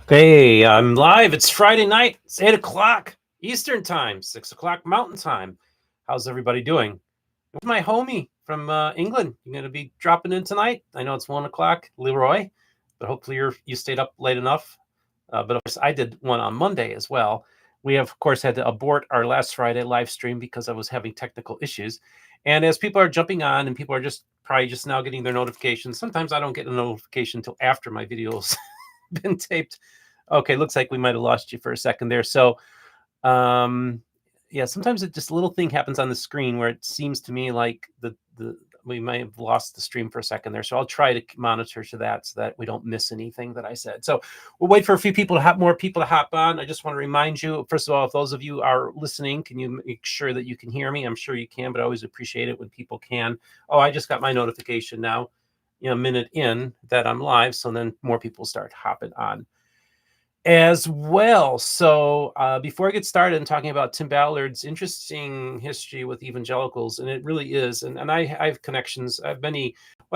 Hey, I'm live. It's Friday night. It's 8 o'clock Eastern time, 6 o'clock Mountain time. How's everybody doing? With my homie from England. You're going to be dropping in tonight. I know it's 1 o'clock, Leroy, but hopefully you stayed up late enough. But of course, I did one on Monday as well. We have, of course, had to abort our last Friday live stream because I was having technical issues. And as people are jumping on and people are just probably just now getting their notifications, sometimes I don't get a notification until after my videos been taped. Okay, looks like we might have lost you for a second there. So, yeah, sometimes it just a little thing happens on the screen where it seems to me like the we might have lost the stream for a second there. So I'll try to monitor to that so that we don't miss anything that I said. So we'll wait for a few people to have more people to hop on. I just want to remind you, first of all, if those of you are listening, can you make sure that you can hear me? I'm sure you can, but I always appreciate it when people can. Oh, I just got my notification now, a minute in that I'm live. So then more people start hopping on as well. So before I get started and talking about Tim Ballard's interesting history with evangelicals, and it really is, and I have connections. I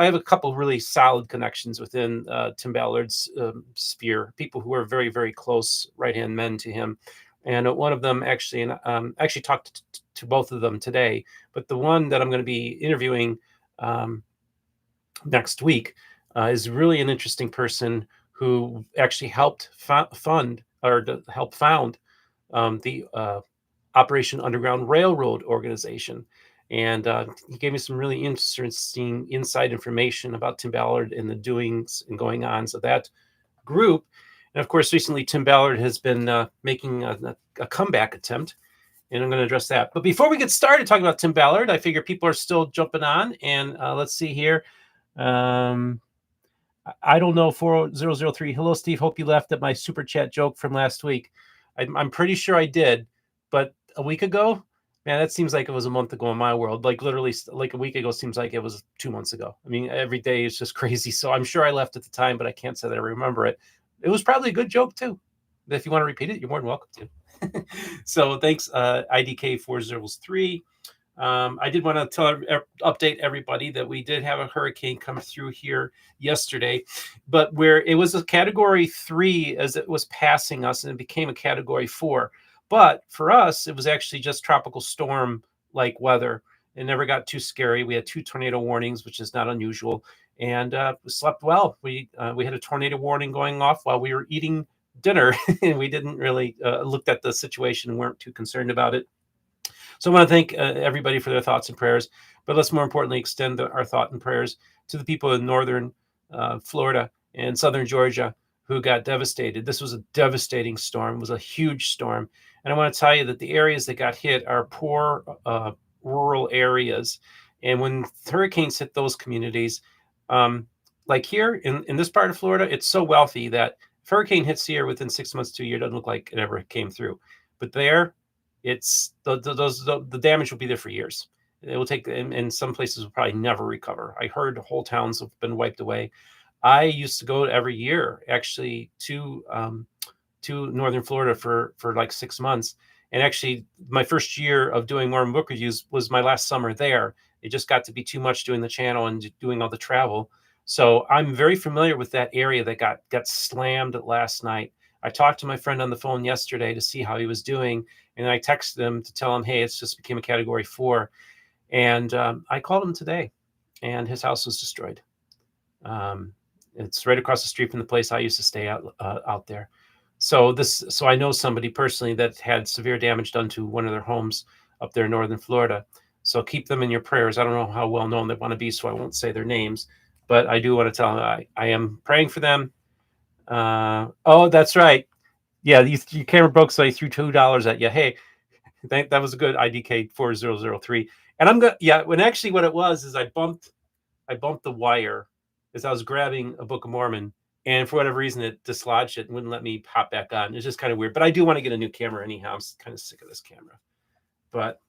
have a couple really solid connections within Tim Ballard's sphere, people who are very, very close right-hand men to him. And one of them actually, and actually talked to both of them today, but the one that I'm going to be interviewing next week is really an interesting person who actually helped fund or help found the Operation Underground Railroad organization. And he gave me some really interesting inside information about Tim Ballard and the doings and going ons of that group. And of course, recently Tim Ballard has been making a comeback attempt, and I'm going to address that. But before we get started talking about Tim Ballard, I figure people are still jumping on, and let's see here. I don't know, 4003. Hello, Steve. Hope you laughed at my super chat joke from last week. I'm pretty sure I did, but a week ago, man, that seems like it was a month ago in my world. Like literally, like a week ago seems like it was 2 months ago. I mean, every day is just crazy. So I'm sure I left at the time, but I can't say that I remember it. It was probably a good joke too. If you want to repeat it, you're more than welcome to. So thanks, IDK 403. I did want to update everybody that we did have a hurricane come through here yesterday, but where it was a category 3 as it was passing us, and it became a category 4. But for us, it was actually just tropical storm like weather. It never got too scary. We had 2 tornado warnings, which is not unusual, and we slept well. We had a tornado warning going off while we were eating dinner, and we didn't really looked at the situation and weren't too concerned about it. So I want to thank everybody for their thoughts and prayers, but let's more importantly extend our thought and prayers to the people in northern Florida and southern Georgia who got devastated. This was a devastating storm. It was a huge storm. And I want to tell you that the areas that got hit are poor rural areas. And when hurricanes hit those communities, like here in this part of Florida, it's so wealthy that if hurricane hits here within 6 months to a year, it doesn't look like it ever came through. But there, it's the damage will be there for years. It will take, in some places will probably never recover. I heard whole towns have been wiped away. I used to go every year actually to northern Florida for like 6 months. And actually my first year of doing Mormon book reviews was my last summer there. It just got to be too much doing the channel and doing all the travel. So I'm very familiar with that area that got slammed last night. I talked to my friend on the phone yesterday to see how he was doing. And I texted him to tell him, hey, it's just became a category 4. And I called him today, and his house was destroyed. It's right across the street from the place I used to stay out there. So I know somebody personally that had severe damage done to one of their homes up there in northern Florida. So keep them in your prayers. I don't know how well known they want to be, so I won't say their names. But I do want to tell them I am praying for them. Oh, that's right. Yeah, your camera broke, so I threw $2 at you. Hey, that was a good IDK 4003. And I'm good. When actually what it was is I bumped the wire as I was grabbing a Book of Mormon, and for whatever reason it dislodged it and wouldn't let me hop back on. It's just kind of weird. But I do want to get a new camera anyhow. I'm kind of sick of this camera. But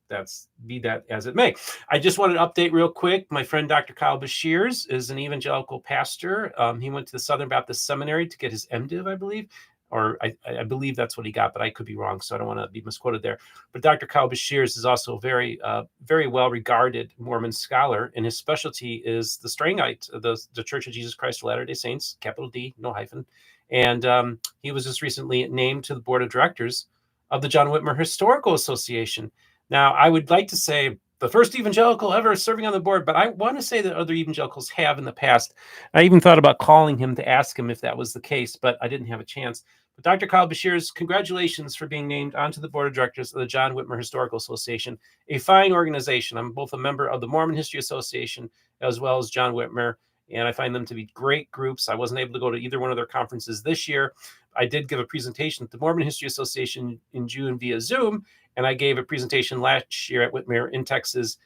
be that as it may. I just wanted to update real quick. My friend Dr. Kyle Bashirs is an evangelical pastor. He went to the Southern Baptist Seminary to get his MDiv, I believe. Or I believe that's what he got, but I could be wrong, so I don't want to be misquoted there. But Dr. Kyle Bashirs is also a very well-regarded Mormon scholar, and his specialty is the Strangite, the Church of Jesus Christ of Latter-day Saints, capital D, no hyphen. And he was just recently named to the board of directors of the John Whitmer Historical Association. Now, I would like to say the first evangelical ever serving on the board, but I want to say that other evangelicals have in the past. I even thought about calling him to ask him if that was the case, but I didn't have a chance. But Dr. Kyle Beshears, congratulations for being named onto the board of directors of the John Whitmer Historical Association, a fine organization. I'm both a member of the Mormon History Association as well as John Whitmer, and I find them to be great groups. I wasn't able to go to either one of their conferences this year. I did give a presentation at the Mormon History Association in June via Zoom, and I gave a presentation last year at Whitmer in Texas.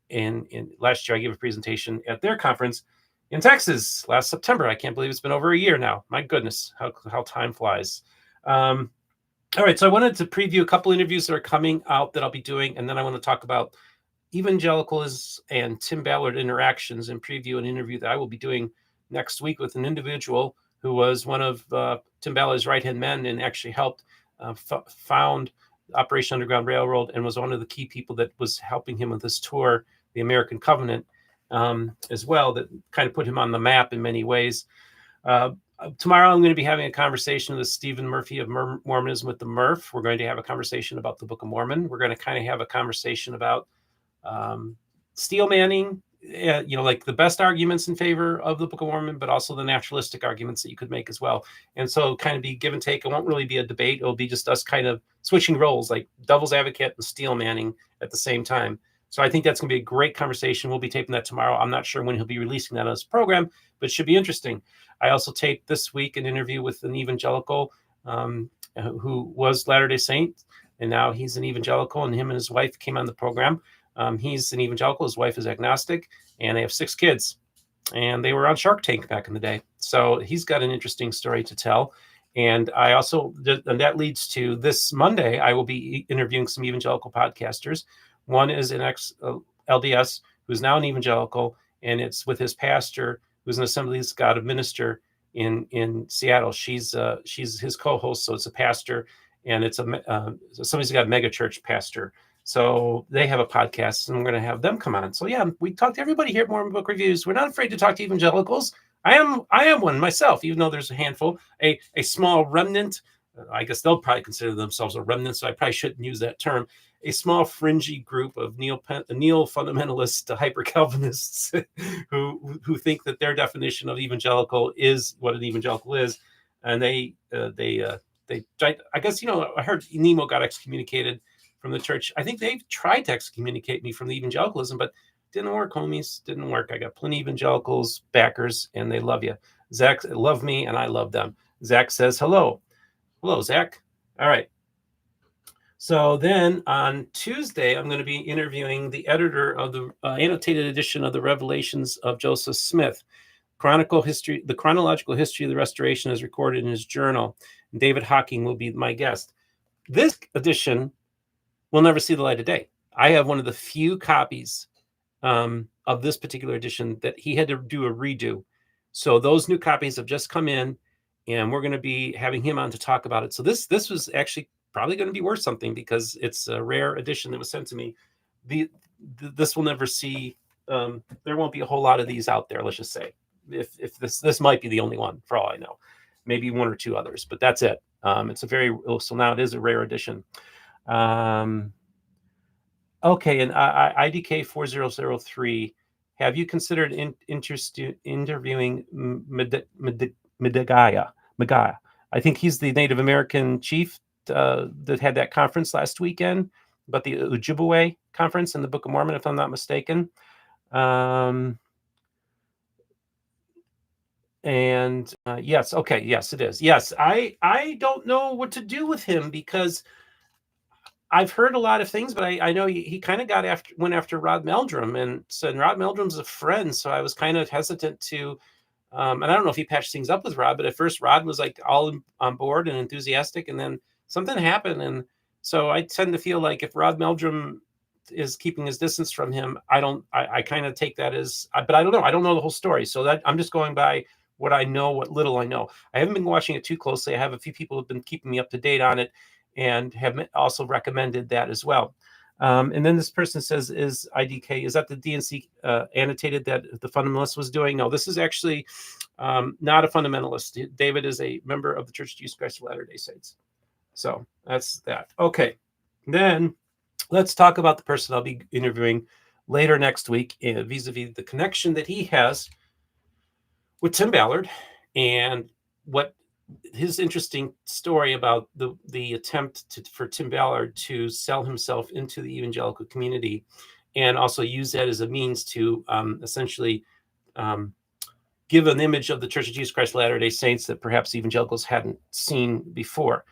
In last year, I gave a presentation at their conference in Texas last September. I can't believe it's been over a year now. My goodness, how time flies. All right, so I wanted to preview a couple interviews that are coming out that I'll be doing, and then I want to talk about Evangelicals and Tim Ballard interactions and preview an interview that I will be doing next week with an individual who was one of Tim Ballard's right-hand men and actually helped found Operation Underground Railroad and was one of the key people that was helping him with this tour, the American Covenant, as well, that kind of put him on the map in many ways. Tomorrow, I'm going to be having a conversation with Stephen Murphy of Mormonism with the Murph. We're going to have a conversation about the Book of Mormon. We're going to kind of have a conversation about steel manning, like the best arguments in favor of the Book of Mormon, but also the naturalistic arguments that you could make as well. And so kind of be give and take. It won't really be a debate. It'll be just us kind of switching roles, like devil's advocate and steel manning at the same time. So I think that's going to be a great conversation. We'll be taping that tomorrow. I'm not sure when he'll be releasing that on his program, but it should be interesting. I also taped this week an interview with an evangelical who was Latter-day Saint, and now he's an evangelical, and him and his wife came on the program. He's an evangelical. His wife is agnostic, and they have 6 kids. And they were on Shark Tank back in the day. So he's got an interesting story to tell. And I also, and that leads to this Monday, I will be interviewing some evangelical podcasters. One is an ex-LDS who's now an evangelical, and it's with his pastor, who's an Assemblies of God minister in Seattle. She's his co-host, so it's a pastor, and it's Assemblies of God mega church pastor. So they have a podcast, and we're going to have them come on. So yeah, we talk to everybody here at Mormon Book Reviews. We're not afraid to talk to evangelicals. I am one myself, even though there's a handful, a small remnant. I guess they'll probably consider themselves a remnant, so I probably shouldn't use that term. A small fringy group of neo fundamentalists, hyper Calvinists, who think that their definition of evangelical is what an evangelical is, and they I guess I heard Nemo got excommunicated from the church. I think they've tried to excommunicate me from the evangelicalism, but didn't work, homies. Didn't work. I got plenty of evangelicals, backers, and they love you. Zach love me, and I love them. Zach says hello. Hello, Zach. All right. So then on Tuesday, I'm going to be interviewing the editor of the annotated edition of the Revelations of Joseph Smith. The chronological history of the Restoration is recorded in his journal. And David Hocking will be my guest. This edition will never see the light of day. I have one of the few copies of this particular edition that he had to do a redo. So those new copies have just come in, and we're going to be having him on to talk about it. So this was actually probably going to be worth something because it's a rare edition that was sent to me. This will never see. There won't be a whole lot of these out there. Let's just say, if this might be the only one for all I know, maybe 1 or 2 others, but that's it. So now it is a rare edition. Okay, and IDK 4003. Have you considered interviewing Magaya? I think he's the Native American chief that had that conference last weekend, but the Ojibwe conference in the Book of Mormon, if I'm not mistaken. Yes, okay, yes, it is. Yes, I don't know what to do with him because I've heard a lot of things, but I know he kind of went after Rod Meldrum and said Rod Meldrum's a friend, so I was kind of hesitant to. And I don't know if he patched things up with Rod, but at first Rod was like all on board and enthusiastic, and then something happened, and so I tend to feel like if Rod Meldrum is keeping his distance from him, I kind of take that as, but I don't know. I don't know the whole story, so that I'm just going by what I know, what little I know. I haven't been watching it too closely. I have a few people who've been keeping me up to date on it and have also recommended that as well. And then this person says, is that the DNC annotated that the fundamentalist was doing? No, this is actually Not a fundamentalist. David is a member of the Church of Jesus Christ of Latter-day Saints. So that's that. Okay. Then let's talk about the person I'll be interviewing later next week, vis-a-vis the connection that he has with Tim Ballard and what his interesting story about the attempt for Tim Ballard to sell himself into the evangelical community, and also use that as a means to essentially give an image of the Church of Jesus Christ of Latter-day Saints that perhaps evangelicals hadn't seen before.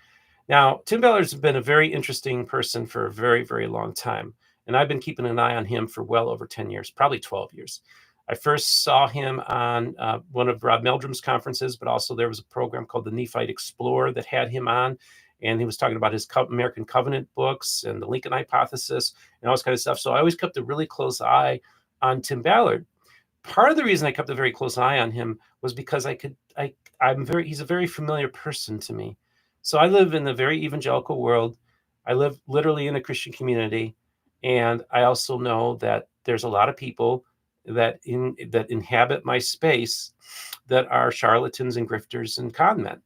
Now, Tim Ballard's been a very interesting person for a very, very long time. And I've been keeping an eye on him for well over 10 years, probably 12 years. I first saw him on one of Rob Meldrum's conferences, but also there was a program called the Nephite Explorer that had him on. And he was talking about his American Covenant books and the Lincoln Hypothesis and all this kind of stuff. So I always kept a really close eye on Tim Ballard. Part of the reason I kept a very close eye on him was because he's a very familiar person to me. So I live in a very evangelical world. I live literally in a Christian community. And I also know that there's a lot of people that inhabit my space that are charlatans and grifters and con men.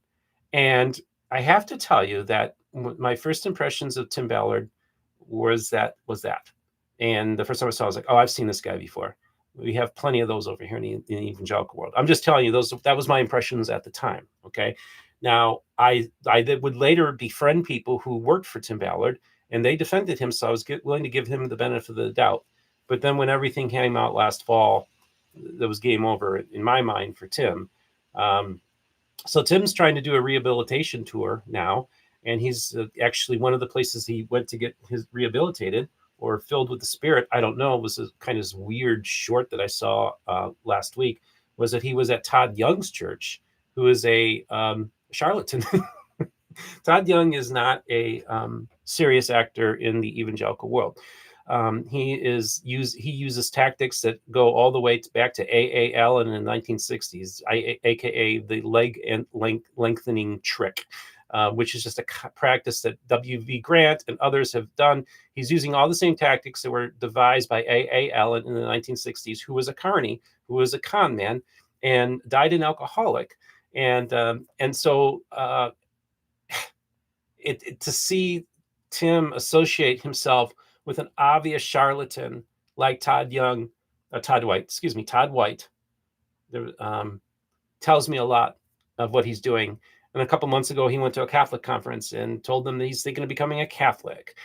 And I have to tell you that my first impressions of Tim Ballard was that. And the first time I saw it, I was like, oh, I've seen this guy before. We have plenty of those over here in the evangelical world. I'm just telling you, that was my impressions at the time. Okay. Now, I would later befriend people who worked for Tim Ballard, and they defended him. So I was willing to give him the benefit of the doubt. But then when everything came out last fall, there was game over in my mind for Tim. So Tim's trying to do a rehabilitation tour now. And he's actually, one of the places he went to get his rehabilitated or filled with the Spirit, I don't know, it was a kind of weird short that I saw last week, was that he was at Todd Young's church, who is a charlatan. Todd Young is not a serious actor in the evangelical world. He uses tactics that go all the way back to AAL in the 1960s, aka the leg and lengthening trick. Which is just a practice that W.V. Grant and others have done. He's using all the same tactics that were devised by A.A. Allen in the 1960s, who was a carny, who was a con man, and died an alcoholic. And so to see Tim associate himself with an obvious charlatan like Todd White, tells me a lot of what he's doing. And a couple months ago, he went to a Catholic conference and told them that he's thinking of becoming a Catholic.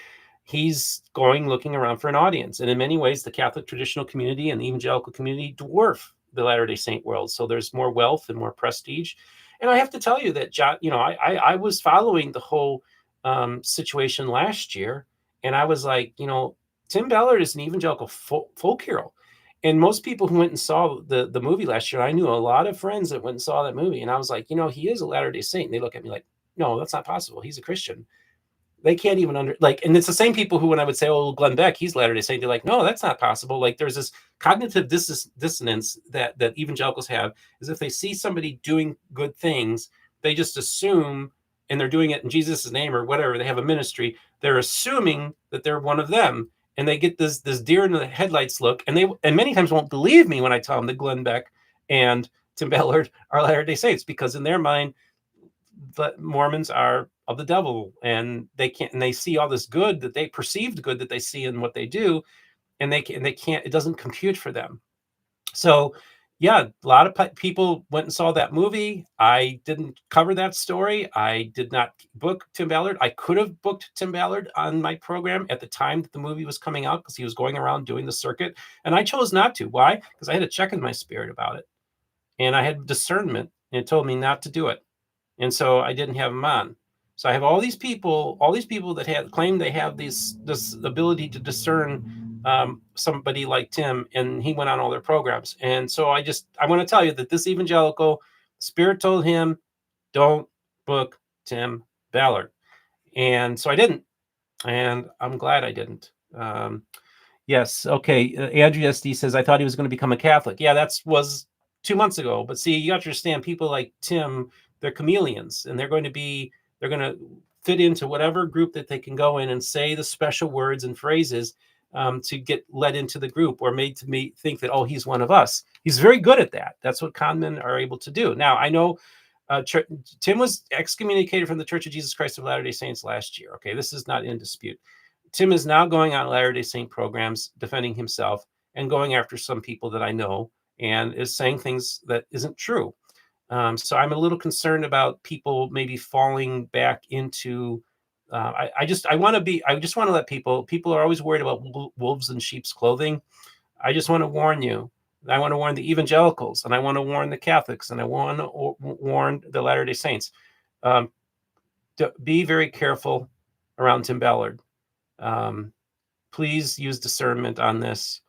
He's looking around for an audience. And in many ways, the Catholic traditional community and the evangelical community dwarf the Latter-day Saint world. So there's more wealth and more prestige. And I have to tell you that, John, I was following the whole situation last year. And I was like, Tim Ballard is an evangelical folk hero. And most people who went and saw the movie last year, I knew a lot of friends that went and saw that movie. And I was like, he is a Latter-day Saint. And they look at me like, no, that's not possible. He's a Christian. They can't even and it's the same people who, when I would say, oh, Glenn Beck, he's Latter-day Saint, they're like, no, that's not possible. Like, there's this cognitive dissonance that evangelicals have, is if they see somebody doing good things, they just assume, and they're doing it in Jesus' name or whatever, they have a ministry, they're assuming that they're one of them. And they get this deer in the headlights look, and many times won't believe me when I tell them that Glenn Beck and Tim Ballard are Latter-day Saints, because in their mind, the Mormons are of the devil, and they see all this good, that they perceived good that they see in what they do, and they can't. It doesn't compute for them. So, yeah, a lot of people went and saw that movie. I didn't cover that story. I did not book Tim Ballard. I could have booked Tim Ballard on my program at the time that the movie was coming out, because he was going around doing the circuit. And I chose not to. Why? Because I had a check in my spirit about it. And I had discernment, and it told me not to do it. And so I didn't have him on. So I have all these people that claim they have this ability to discern somebody like Tim, and he went on all their programs. And so I want to tell you that this evangelical Spirit told him, don't book Tim Ballard. And so I didn't, and I'm glad I didn't. Yes. Okay. Andrew SD says, I thought he was going to become a Catholic. Yeah, that was 2 months ago. But see, you have to understand, people like Tim, they're chameleons, and they're going to fit into whatever group that they can go in and say the special words and phrases to get let into the group or made to think that, oh, he's one of us. He's very good at that. That's what con men are able to do. Now, I know Tim was excommunicated from the Church of Jesus Christ of Latter-day Saints last year. Okay, this is not in dispute. Tim is now going on Latter-day Saint programs, defending himself and going after some people that I know, and is saying things that isn't true. So I'm a little concerned about people maybe falling back into. I just want to let people are always worried about wolves in sheep's clothing. I just want to warn you. I want to warn the evangelicals, and I want to warn the Catholics, and I want to warn the Latter-day Saints. To be very careful around Tim Ballard. Please use discernment on this.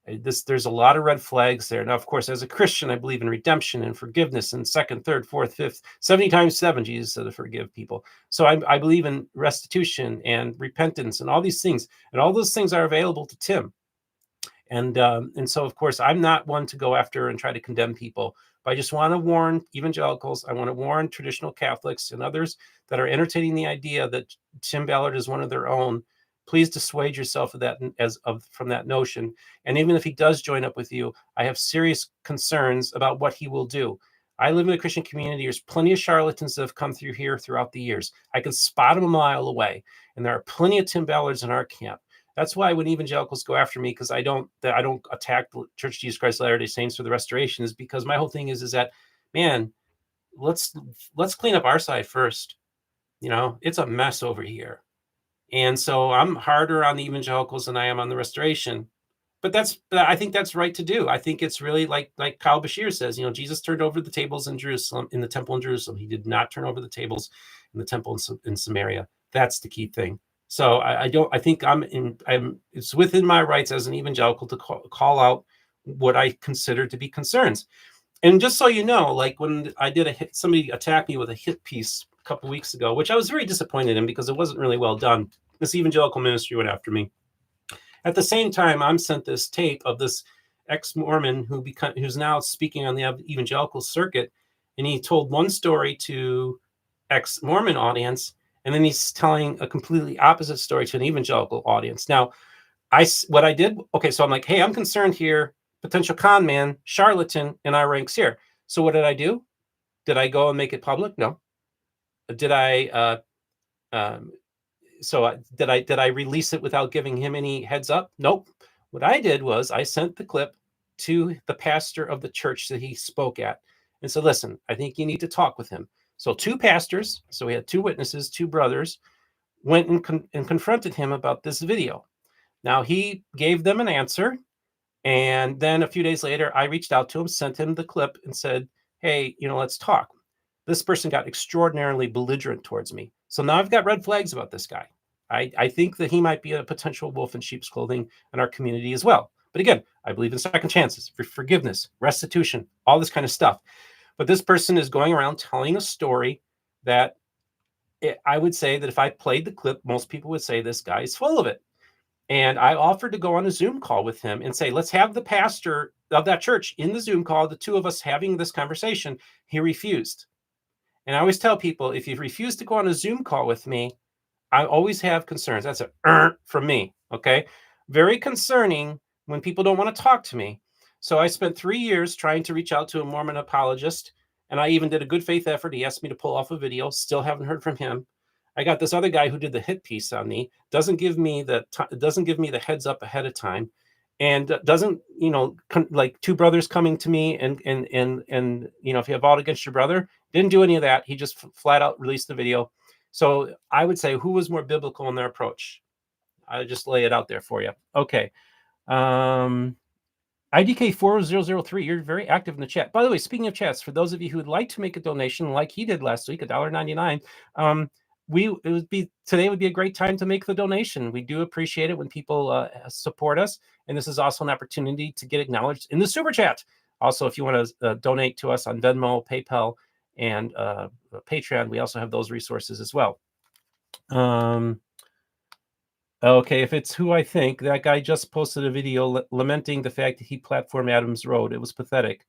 There's a lot of red flags there. Now, of course, as a Christian, I believe in redemption and forgiveness and second, third, fourth, fifth, 70 times 7, Jesus said to forgive people. So I believe in restitution and repentance and all these things. And all those things are available to Tim. And so, of course, I'm not one to go after and try to condemn people. But I just want to warn evangelicals. I want to warn traditional Catholics and others that are entertaining the idea that Tim Ballard is one of their own. Please dissuade yourself of that from that notion. And even if he does join up with you, I have serious concerns about what he will do. I live in a Christian community. There's plenty of charlatans that have come through here throughout the years. I can spot them a mile away. And there are plenty of Tim Ballards in our camp. That's why when evangelicals go after me, because I don't attack the Church of Jesus Christ of Latter-day Saints for the restoration, is because my whole thing is that, man, let's clean up our side first. You know, it's a mess over here. And so I'm harder on the evangelicals than I am on the restoration. But I think that's right to do. I think it's really like Kyle Bashir says, you know, Jesus turned over the tables in Jerusalem, in the temple in Jerusalem. He did not turn over the tables in the temple in Samaria. That's the key thing. So I think it's within my rights as an evangelical to call out what I consider to be concerns. And just so you know, like when I did somebody attacked me with a hit piece a couple of weeks ago, which I was very disappointed in because it wasn't really well done. This evangelical ministry went after me. At the same time, I'm sent this tape of this ex-Mormon who's now speaking on the evangelical circuit, and he told one story to ex-Mormon audience, and then he's telling a completely opposite story to an evangelical audience. Now, what I did, okay, so I'm like, hey, I'm concerned here, potential con man, charlatan in our ranks here. So what did I do? Did I go and make it public? No. Did I did I release it without giving him any heads up? Nope. What I did was I sent the clip to the pastor of the church that he spoke at and said, listen, I think you need to talk with him. So 2 pastors, so we had 2 witnesses, 2 brothers, went and confronted him about this video. Now, he gave them an answer, and then a few days later, I reached out to him, sent him the clip, and said, hey, you know, let's talk. This person got extraordinarily belligerent towards me. So now I've got red flags about this guy. I think that he might be a potential wolf in sheep's clothing in our community as well. But again, I believe in second chances, for forgiveness, restitution, all this kind of stuff. But this person is going around telling a story that I would say that if I played the clip, most people would say this guy is full of it. And I offered to go on a Zoom call with him and say, let's have the pastor of that church in the Zoom call, the 2 of us having this conversation. He refused. And I always tell people, if you refuse to go on a Zoom call with me, I always have concerns. That's from me, okay? Very concerning when people don't want to talk to me. So I spent 3 years trying to reach out to a Mormon apologist, and I even did a good faith effort. He asked me to pull off a video. Still haven't heard from him. I got this other guy who did the hit piece on me, doesn't give me the heads up ahead of time, and doesn't, you know, like 2 brothers coming to me and you know, if you have ought against your brother, didn't do any of that. He just flat out released the video. So I would say, who was more biblical in their approach? I'll just lay it out there for you. Okay. IDK 4003, you're very active in the chat. By the way, speaking of chats, for those of you who would like to make a donation like he did last week, $1.99, today would be a great time to make the donation. We do appreciate it when people support us, and this is also an opportunity to get acknowledged in the super chat. Also, if you want to donate to us on Venmo, PayPal, and Patreon, we also have those resources as well. Okay, if it's who I think, that guy just posted a video lamenting the fact that he platformed Adams Road. It was pathetic.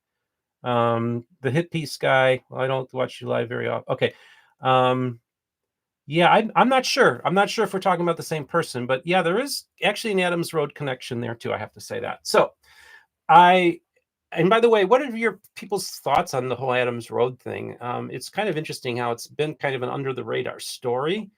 The hit piece guy, well, I don't watch you live very often. Okay. Yeah, I'm not sure. I'm not sure if we're talking about the same person, but yeah, there is actually an Adams Road connection there too. I have to say that. So I, and by the way, what are your people's thoughts on the whole Adams Road thing? It's kind of interesting how it's been kind of an under the radar story.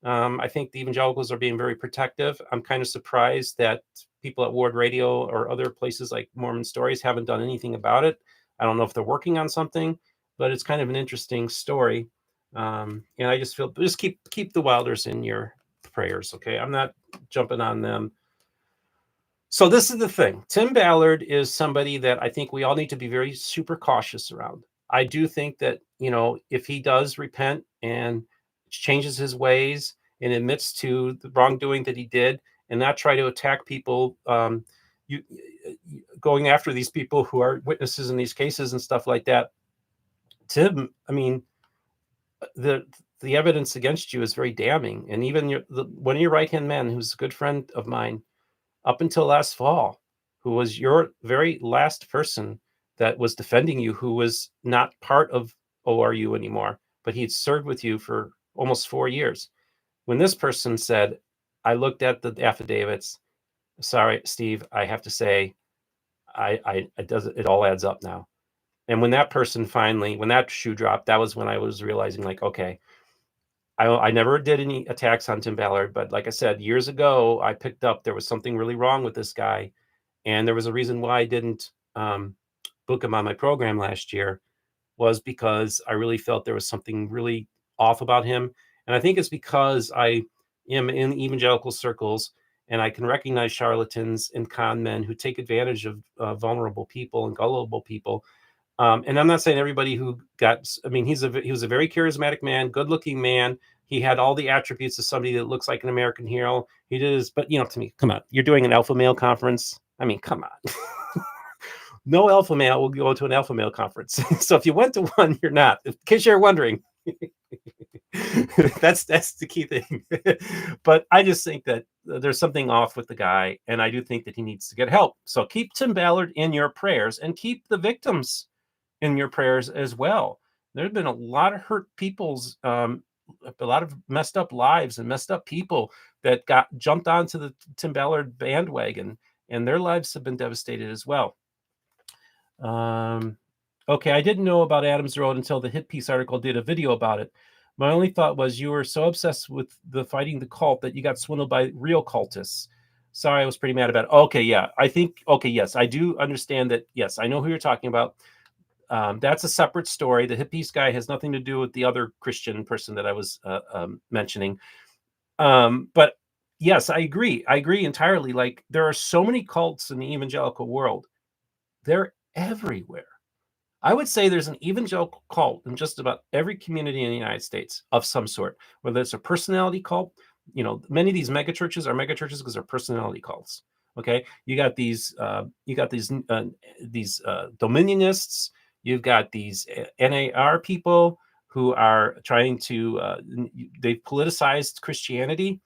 I think the evangelicals are being very protective. I'm kind of surprised that people at Ward Radio or other places like Mormon Stories haven't done anything about it. I don't know if they're working on something, but it's kind of an interesting story. And I just feel just keep the Wilders in your prayers, okay? I'm not jumping on them. So this is the thing. Tim Ballard is somebody that I think we all need to be very super cautious around. I do think that, if he does repent and changes his ways and admits to the wrongdoing that he did and not try to attack people, you going after these people who are witnesses in these cases and stuff like that. Tim, I mean, the evidence against you is very damning. And even one of your right-hand men, who's a good friend of mine, up until last fall, who was your very last person that was defending you, who was not part of ORU anymore, but he'd served with you for almost 4 years. When this person said, I looked at the affidavits, sorry, Steve, I have to say, it all adds up now. And when that person finally, when that shoe dropped, that was when I was realizing, like, okay, I never did any attacks on Tim Ballard, but like I said, years ago, I picked up there was something really wrong with this guy. And there was a reason why I didn't book him on my program last year, was because I really felt there was something really off about him. And I think it's because I am in evangelical circles and I can recognize charlatans and con men who take advantage of vulnerable people and gullible people. And I'm not saying everybody who I mean, he was a very charismatic man, good looking man. He had all the attributes of somebody that looks like an American hero. He did his, but to me, come on, you're doing an alpha male conference. I mean, come on. No alpha male will go to an alpha male conference. So if you went to one, you're not, in case you're wondering. that's the key thing. But I just think that there's something off with the guy, and I do think that he needs to get help. So keep Tim Ballard in your prayers and keep the victims in your prayers as well. There have been a lot of hurt people's, a lot of messed up lives and messed up people that got jumped onto the Tim Ballard bandwagon, and their lives have been devastated as well. Okay, I didn't know about Adams Road until the Hit Piece article did a video about it. My only thought was you were so obsessed with the fighting the cult that you got swindled by real cultists. Sorry, I was pretty mad about it. Okay, yeah, I think, okay, yes, I do understand that. Yes, I know who you're talking about. That's a separate story. The Hit Piece guy has nothing to do with the other Christian person that I was mentioning. But yes, I agree. I agree entirely. Like, there are so many cults in the evangelical world. They're everywhere. I would say there's an evangelical cult in just about every community in the United States of some sort, whether it's a personality cult. Many of these megachurches are megachurches because they're personality cults. Okay, you got these dominionists. You've got these NAR people who are trying to they've politicized Christianity.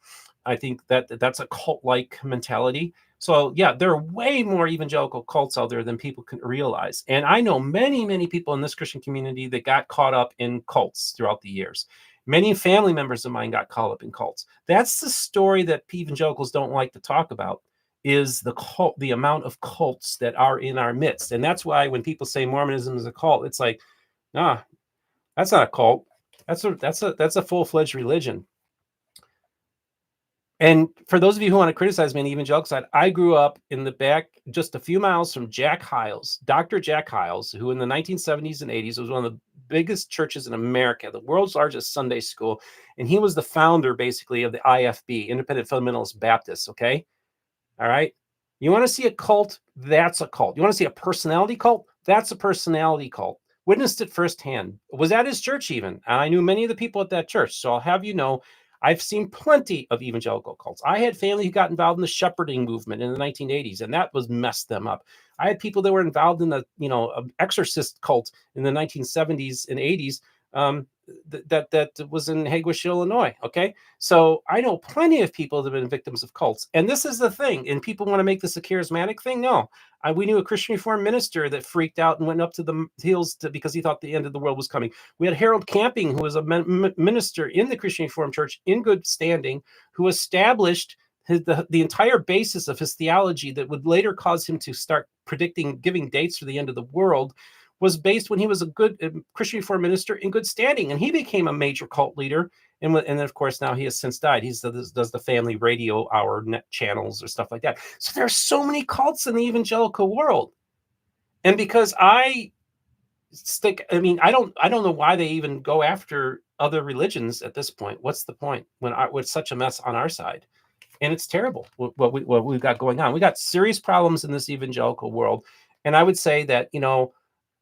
I think that's a cult-like mentality. So yeah, there are way more evangelical cults out there than people can realize. And I know many, many people in this Christian community that got caught up in cults throughout the years. Many family members of mine got caught up in cults. That's the story that evangelicals don't like to talk about, is the amount of cults that are in our midst. And that's why when people say Mormonism is a cult, it's like, nah, that's not a cult. That's a full-fledged religion. And for those of you who want to criticize me on the evangelical side, I grew up in the back, just a few miles from Jack Hyles, Dr. Jack Hyles, who in the 1970s and 80s was one of the biggest churches in America, the world's largest Sunday school. And he was the founder, basically, of the IFB, Independent Fundamentalist Baptists, okay? All right? You want to see a cult? That's a cult. You want to see a personality cult? That's a personality cult. Witnessed it firsthand. Was at his church even. And I knew many of the people at that church. So I'll have you know, I've seen plenty of evangelical cults. I had family who got involved in the shepherding movement in the 1980s, and that was messed them up. I had people that were involved in the, exorcist cult in the 1970s and 80s. that was in Haguish, Illinois. Okay, so I know plenty of people that have been victims of cults, and this is the thing. And people want to make this a charismatic thing. No, we knew a Christian Reformed minister that freaked out and went up to the hills because he thought the end of the world was coming. We had Harold Camping, who was a minister in the Christian Reformed Church in good standing, who established the entire basis of his theology that would later cause him to start giving dates for the end of the world, was based when he was a good Christian Reformed minister in good standing, and he became a major cult leader. And of course, now he has since died. He does the family radio hour net channels or stuff like that. So there are so many cults in the evangelical world, and because I don't know why they even go after other religions at this point. What's the point when with such a mess on our side? And it's terrible what we've got going on. We got serious problems in this evangelical world, and I would say that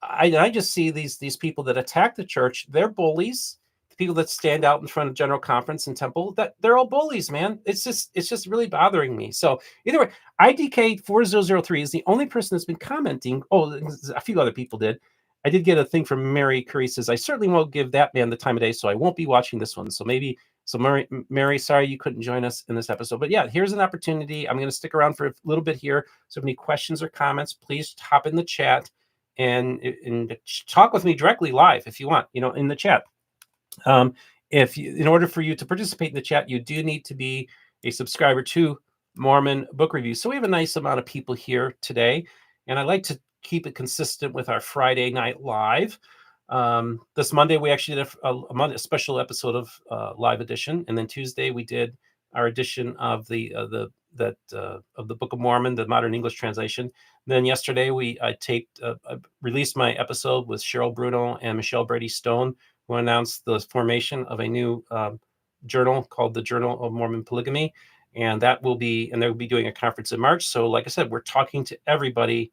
I just see these people that attack the church. They're bullies. The people that stand out in front of General Conference and Temple, that they're all bullies, man. It's just really bothering me. So either way, IDK 4003 is the only person that's been commenting. Oh, a few other people did. I did get a thing from Mary Curry says, I certainly won't give that man the time of day, so I won't be watching this one. So Mary, sorry you couldn't join us in this episode. But yeah, here's an opportunity. I'm going to stick around for a little bit here. So if any questions or comments, please hop in the chat and talk with me directly live if you want, in the chat. In order for you to participate in the chat, you do need to be a subscriber to Mormon Book Review. So we have a nice amount of people here today, and I like to keep it consistent with our Friday night live. This Monday we actually did a special episode of Live Edition, and then Tuesday we did our edition of the Book of Mormon, the Modern English translation. Then yesterday I released my episode with Cheryl Bruno and Michelle Brady Stone, who announced the formation of a new journal called the Journal of Mormon Polygamy, and they'll be doing a conference in March. So like I said, we're talking to everybody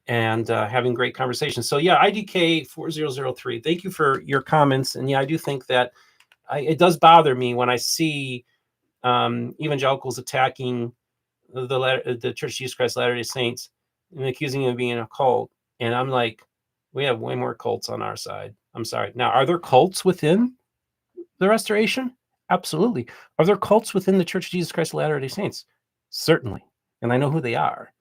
and having great conversations. So yeah, IDK 4003, thank you for your comments. And yeah, I do think that it does bother me when I see evangelicals attacking the Church of Jesus Christ of Latter-day Saints and accusing them of being a cult. And I'm like, we have way more cults on our side. I'm sorry. Now, are there cults within the Restoration? Absolutely. Are there cults within the Church of Jesus Christ of Latter-day Saints? Certainly. And I know who they are.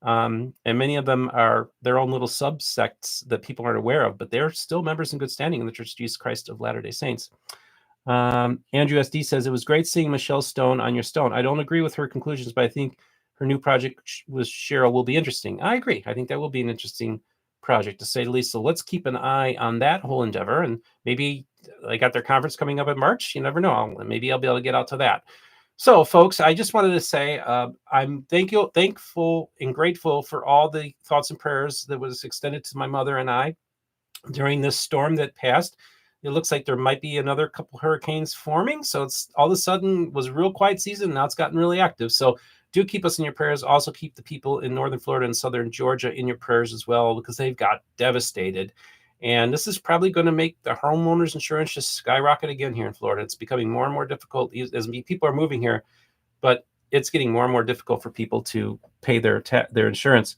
And many of them are their own little subsects that people aren't aware of, but they're still members in good standing in the Church of Jesus Christ of Latter-day Saints. Andrew SD says, it was great seeing Michelle Stone on your Stone. I don't agree with her conclusions, but I think her new project with Cheryl will be interesting. I agree. I think that will be an interesting project, to say the least. So let's keep an eye on that whole endeavor. And maybe they got their conference coming up in March. You never know. Maybe I'll be able to get out to that. So, folks, I just wanted to say I'm thankful and grateful for all the thoughts and prayers that was extended to my mother and I during this storm that passed. It looks like there might be another couple hurricanes forming. So it's all of a sudden was a real quiet season. Now it's gotten really active. So do keep us in your prayers. Also keep the people in northern Florida and southern Georgia in your prayers as well, because they've got devastated. And this is probably going to make the homeowners insurance just skyrocket again here in Florida. It's becoming more and more difficult as people are moving here, but it's getting more and more difficult for people to pay their insurance.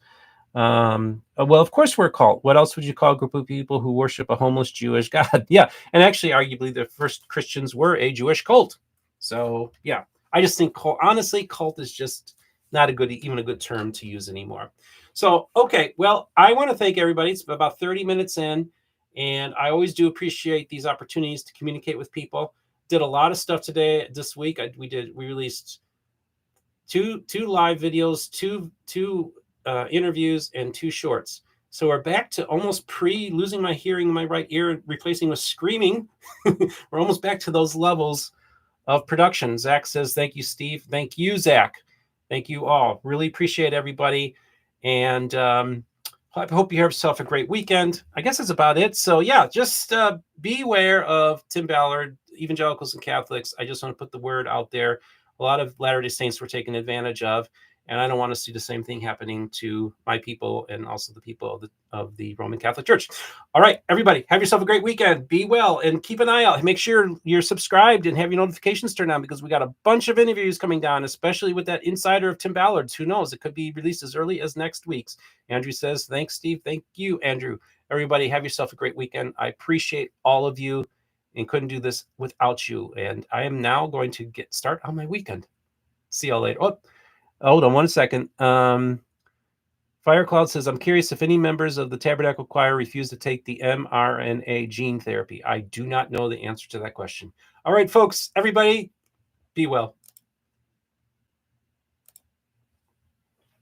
Well, of course we're a cult. What else would you call a group of people who worship a homeless Jewish God? Yeah, and actually, arguably, the first Christians were a Jewish cult. So yeah, I just think honestly, cult is just not even a good term to use anymore. So okay, well, I want to thank everybody. It's about 30 minutes in, and I always do appreciate these opportunities to communicate with people. Did a lot of stuff today. This week, we released two live videos, two interviews, and 2 shorts. So we're back to almost losing my hearing in my right ear and replacing with screaming. We're almost back to those levels of production. Zach says, thank you, Steve. Thank you, Zach. Thank you all. Really appreciate everybody. And I hope you have yourself a great weekend. I guess that's about it. So yeah, just beware of Tim Ballard, evangelicals and Catholics. I just want to put the word out there. A lot of Latter-day Saints were taken advantage of. And I don't want to see the same thing happening to my people and also the people of the Roman Catholic Church. All right, everybody, have yourself a great weekend. Be well and keep an eye out. Make sure you're subscribed and have your notifications turned on, because we got a bunch of interviews coming down, especially with that insider of Tim Ballard's. Who knows? It could be released as early as next week's. Andrew says, thanks, Steve. Thank you, Andrew. Everybody, have yourself a great weekend. I appreciate all of you. and couldn't do this without you. And I am now going to start on my weekend. See y'all later. Oh, hold on 1 second. Firecloud says, I'm curious if any members of the Tabernacle Choir refuse to take the mRNA gene therapy. I do not know the answer to that question. All right, folks, everybody, be well.